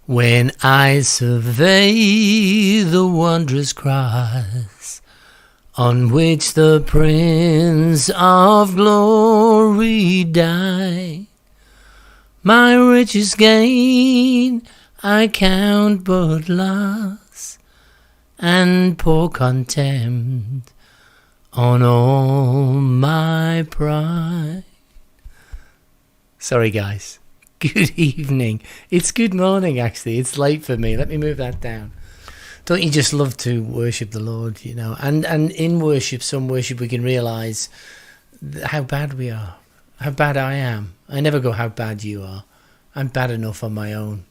When I survey the wondrous cross on which the Prince of Glory died, my richest gain I count but loss, and pour contempt on all my pride. Sorry guys. Good evening. It's good morning actually. It's late for me. Let me move that down. Don't you just love to worship the Lord, you know? And in worship, some worship, we can realise how bad we are. How bad I am. I never go how bad you are. I'm bad enough on my own.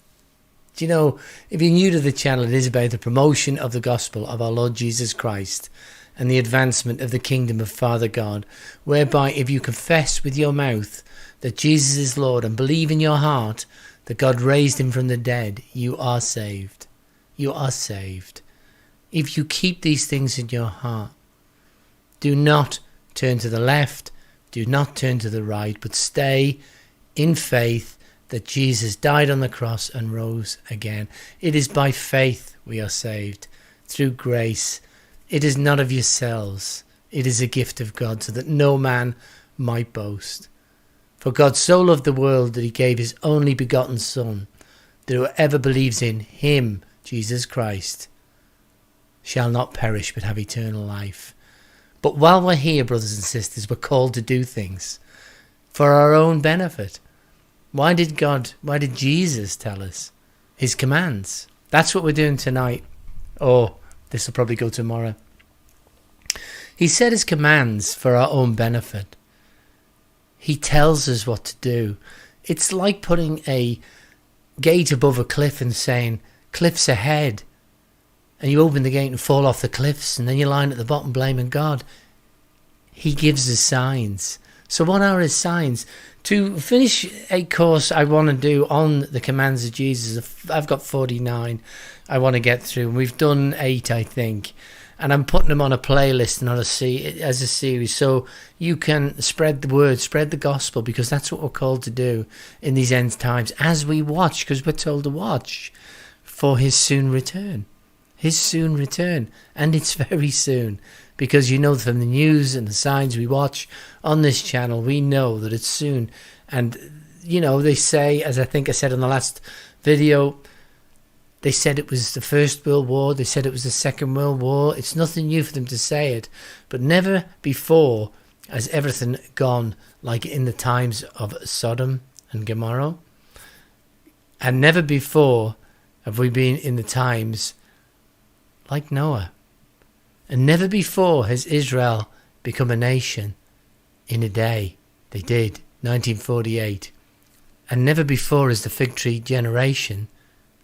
Do you know, if you're new to the channel, it is about the promotion of the gospel of our Lord Jesus Christ and the advancement of the kingdom of Father God, whereby if you confess with your mouth that Jesus is Lord and believe in your heart that God raised him from the dead, you are saved. You are saved. If you keep these things in your heart, do not turn to the left, do not turn to the right, but stay in faith that Jesus died on the cross and rose again. It is by faith we are saved, through grace. It is not of yourselves. It is a gift of God, so that no man might boast. For God so loved the world that he gave his only begotten Son, that whoever believes in him, Jesus Christ, shall not perish but have eternal life. But while we're here, brothers and sisters, we're called to do things for our own benefit. Why did Jesus tell us? His commands. That's what we're doing tonight. Oh, this will probably go tomorrow. He said his commands for our own benefit. He tells us what to do. It's like putting a gate above a cliff and saying, cliffs ahead. And you open the gate and fall off the cliffs, and then you're lying at the bottom blaming God. He gives us signs. So what are his signs? To finish a course I want to do on the commands of Jesus, I've got 49 I want to get through. And we've done 8, I think. And I'm putting them on a playlist and as a series, so you can spread the word, spread the gospel, because that's what we're called to do in these end times as we watch, because we're told to watch for his soon return. His soon return. And it's very soon, because you know from the news and the signs we watch on this channel, we know that it's soon. And, you know, they say, as I think I said in the last video, they said it was the First World War. They said it was the Second World War. It's nothing new for them to say it. But never before has everything gone like in the times of Sodom and Gomorrah. And never before have we been in the times like Noah. And never before has Israel become a nation in a day. They did, 1948. And never before has the fig tree generation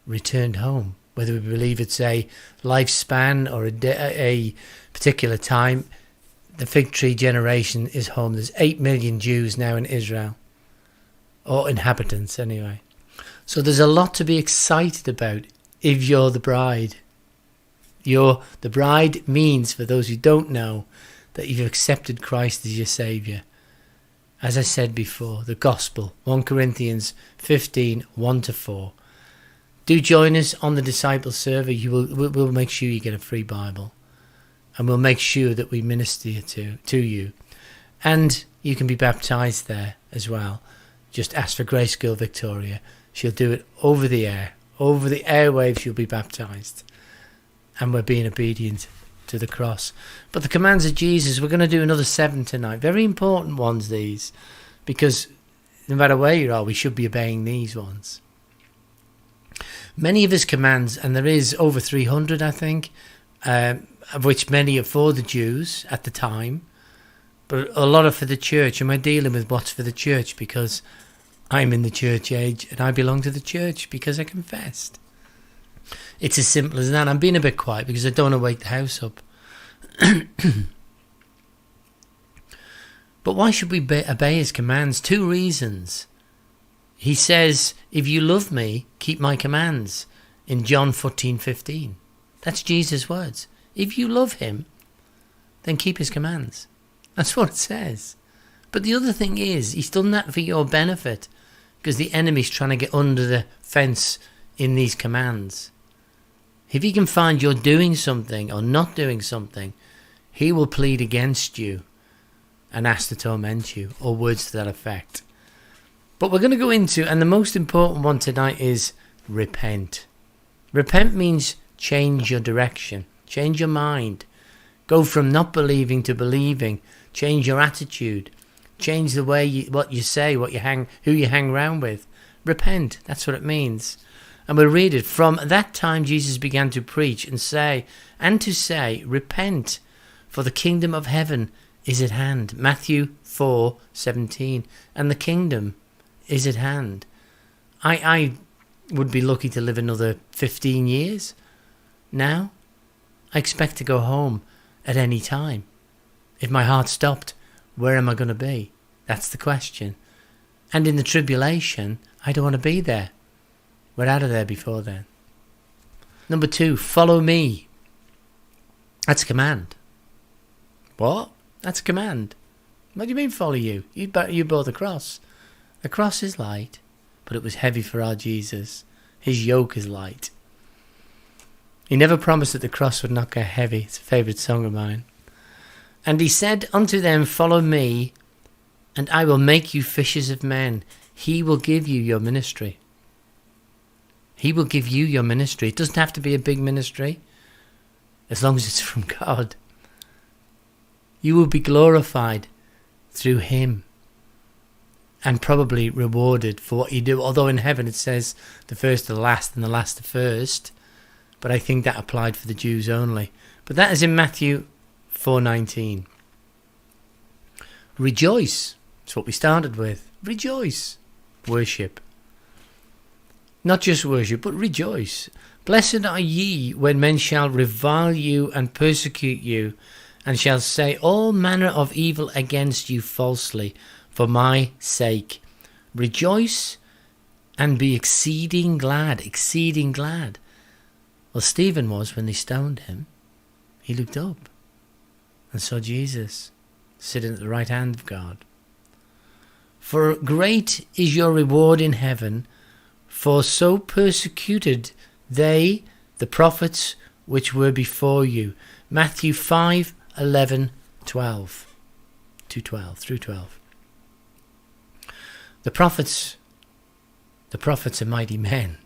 returned home. Whether we believe it's a lifespan or a particular time, the fig tree generation is home. There's 8 million Jews now in Israel, or inhabitants anyway. So there's a lot to be excited about if you're the bride. The bride means, for those who don't know, that you've accepted Christ as your Saviour. As I said before, the gospel, 1 Corinthians 15, 1-4. Do join us on the Disciple Server. We'll make sure you get a free Bible. And we'll make sure that we minister to you. And you can be baptised there as well. Just ask for Grace Girl Victoria. She'll do it over the air. Over the airwaves you'll be baptised. And we're being obedient to the cross. But the commands of Jesus, we're going to do another 7 tonight. Very important ones, these. Because no matter where you are, we should be obeying these ones. Many of his commands, and there is over 300, I think, of which many are for the Jews at the time, but a lot are for the church. And we're dealing with what's for the church, because I'm in the church age and I belong to the church because I confessed. It's as simple as that. I'm being a bit quiet because I don't want to wake the house up. But why should we obey his commands? 2 reasons. He says, if you love me, keep my commands, in John 14:15. That's Jesus' words. If you love him, then keep his commands. That's what it says. But the other thing is, he's done that for your benefit, because the enemy's trying to get under the fence in these commands. If he can find you're doing something or not doing something, he will plead against you and ask to torment you, or words to that effect. But we're going to go into, and the most important one tonight is repent. Repent means change your direction, change your mind, go from not believing to believing, change your attitude, change the way what you say, who you hang around with. Repent, that's what it means. And we'll read it. From that time Jesus began to preach and say, repent, for the kingdom of heaven is at hand. Matthew 4:17. And the kingdom is at hand. I would be lucky to live another 15 years. Now, I expect to go home at any time. If my heart stopped, where am I going to be? That's the question. And in the tribulation, I don't want to be there. We're out of there before then. Number 2, follow me. That's a command. What? That's a command. What do you mean follow you? You bore the cross. The cross is light, but it was heavy for our Jesus. His yoke is light. He never promised that the cross would not get heavy. It's a favourite song of mine. And he said unto them, follow me, and I will make you fishers of men. He will give you your ministry. He will give you your ministry. It doesn't have to be a big ministry, as long as it's from God. You will be glorified through him and probably rewarded for what you do. Although in heaven it says the first to the last and the last to first. But I think that applied for the Jews only. But that is in Matthew 4:19. Rejoice. That's what we started with. Rejoice. Worship. Not just worship, but rejoice. Blessed are ye when men shall revile you and persecute you, and shall say all manner of evil against you falsely, for my sake. Rejoice and be exceeding glad, exceeding glad. Well, Stephen was when they stoned him. He looked up and saw Jesus sitting at the right hand of God. For great is your reward in heaven, for so persecuted they the prophets which were before you. Matthew 5:11-12. 2:12 through 12. The prophets are mighty men,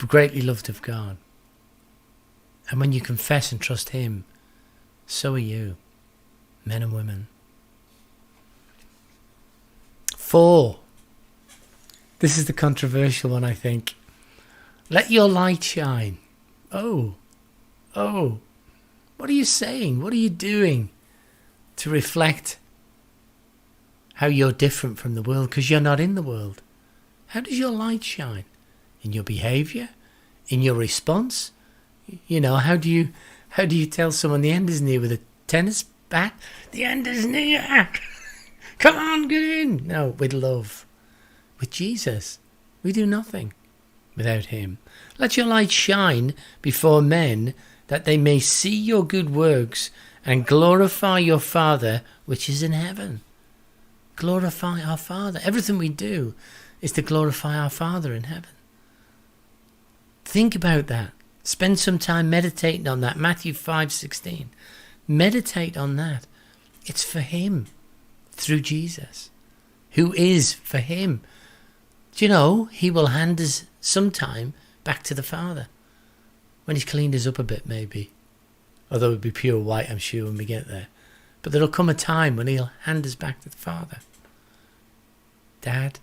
greatly loved of God. And when you confess and trust him, so are you, men and women. 4. This is the controversial one, I think. Let your light shine. Oh, what are you saying? What are you doing to reflect how you're different from the world? Because you're not in the world. How does your light shine? In your behaviour? In your response? You know, how do you tell someone the end is near with a tennis bat? The end is near. Come on, get in. No, with love. With Jesus. We do nothing without him. Let your light shine before men, that they may see your good works and glorify your Father which is in heaven. Glorify our Father. Everything we do is to glorify our Father in heaven. Think about that. Spend some time meditating on that. Matthew 5:16. Meditate on that. It's for him, through Jesus, who is for him. Do you know, he will hand us sometime back to the Father when he's cleaned us up a bit, maybe. Although it'll be pure white, I'm sure, when we get there. But there'll come a time when he'll hand us back to the Father. Dad,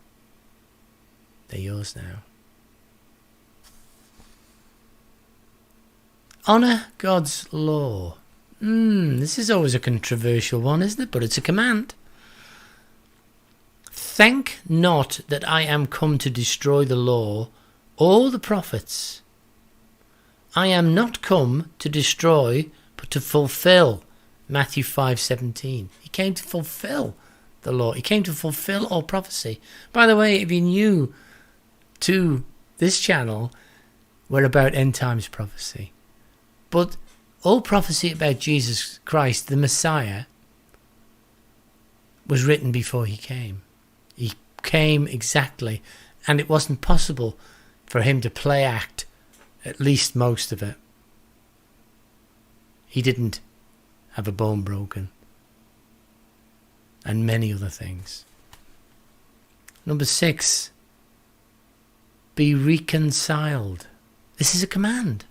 they're yours now. Honour God's law. This is always a controversial one, isn't it? But it's a command. Thank not that I am come to destroy the law or the prophets. I am not come to destroy, but to fulfill. Matthew 5:17. He came to fulfill the law. He came to fulfill all prophecy. By the way, if you're new to this channel, we're about end times prophecy. But all prophecy about Jesus Christ, the Messiah, was written before he came. He came exactly And it wasn't possible for him to play act at least most of it. He didn't have a bone broken. And many other things. Number 6, be reconciled. This is a command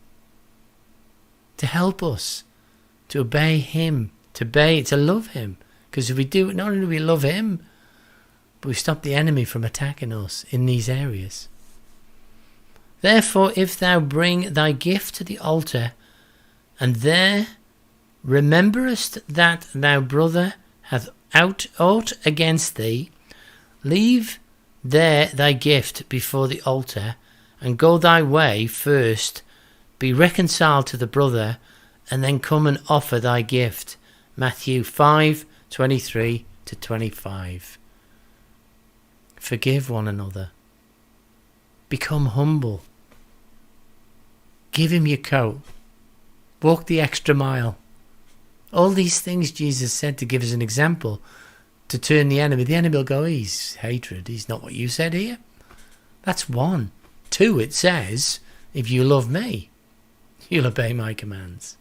to help us to obey him, to love him. Because if we do, not only do we love him, but we stop the enemy from attacking us in these areas. Therefore, if thou bring thy gift to the altar, and there rememberest that thy brother hath aught against thee, leave there thy gift before the altar, and go thy way first, be reconciled to the brother, and then come and offer thy gift. Matthew 5:23-25. Forgive one another. Become humble. Give him your coat. Walk the extra mile. All these things Jesus said to give us an example, to turn the enemy. The enemy will go, he's hatred. He's not what you said here. That's 1. 2, it says, if you love me, you'll obey my commands.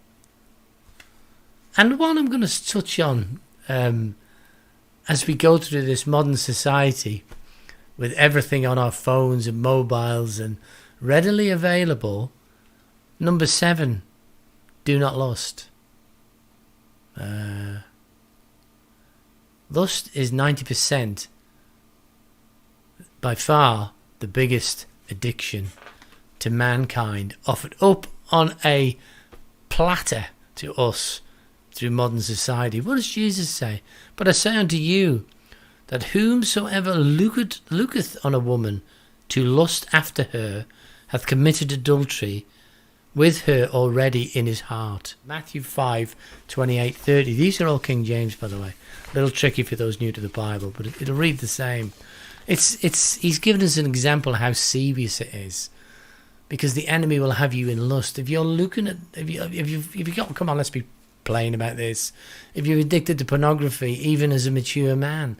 And one I'm going to touch on as we go through this modern society with everything on our phones and mobiles and readily available. Number 7, do not lust. Lust is 90% by far the biggest addiction to mankind, offered up on a platter to us through modern society. What does Jesus say? But I say unto you, that whomsoever looketh on a woman to lust after her hath committed adultery with her already in his heart. Matthew 5:28-30. These are all King James, by the way. A little tricky for those new to the Bible, but it'll read the same. He's given us an example of how serious it is, because the enemy will have you in lust. If you're looking at, if you got, come on, let's be plain about this. If you're addicted to pornography, even as a mature man,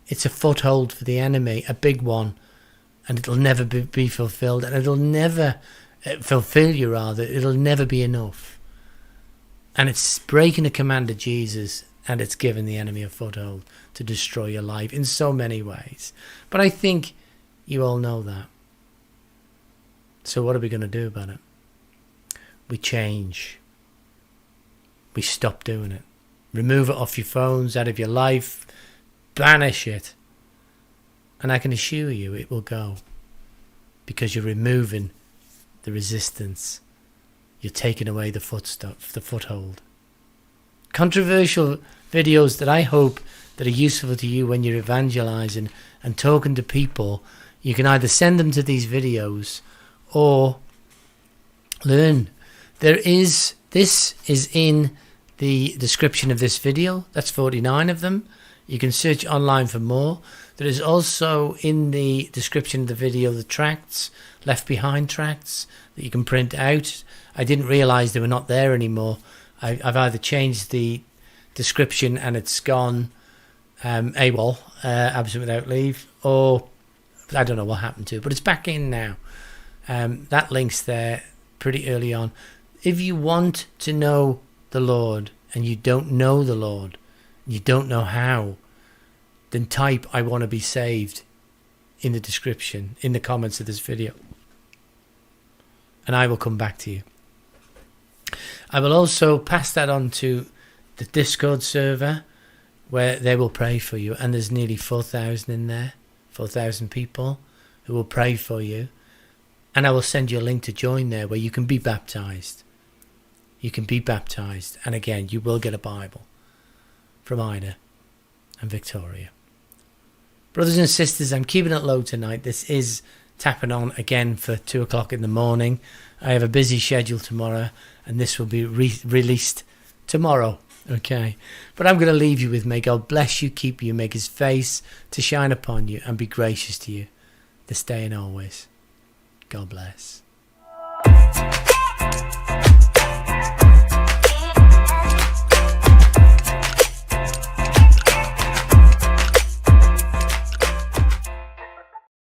it's a foothold for the enemy, a big one, and it'll never be fulfilled, and it'll never fulfill you, rather. It'll never be enough. And it's breaking a command of Jesus, and it's giving the enemy a foothold to destroy your life in so many ways. But I think you all know that. So what are we going to do about it? We change. We stop doing it. Remove it off your phones, out of your life. Banish it. And I can assure you it will go. Because you're removing the resistance. You're taking away the foothold. Controversial videos that I hope that are useful to you when you're evangelizing and talking to people. You can either send them to these videos or learn. This is in the description of this video. That's 49 of them. You can search online for more. There is also in the description of the video the tracts, Left Behind tracts, that you can print out. I didn't realise they were not there anymore. I've either changed the description and it's gone AWOL, absent without leave, or I don't know what happened to it, but it's back in now. That link's there pretty early on. If you want to know the Lord and you don't know the Lord, you don't know how, then type "I want to be saved" in the description, in the comments of this video, and I will come back to you. I will also pass that on to the Discord server, where they will pray for you, and there's nearly 4,000 in there, 4,000 people who will pray for you, and I will send you a link to join there where you can be baptized. You can be baptized, and again, you will get a Bible from Ida and Victoria. Brothers and sisters, I'm keeping it low tonight. This is tapping on again for 2 o'clock in the morning. I have a busy schedule tomorrow, and this will be released tomorrow. Okay, but I'm going to leave you with, may God bless you, keep you, make his face to shine upon you, and be gracious to you this day and always. God bless.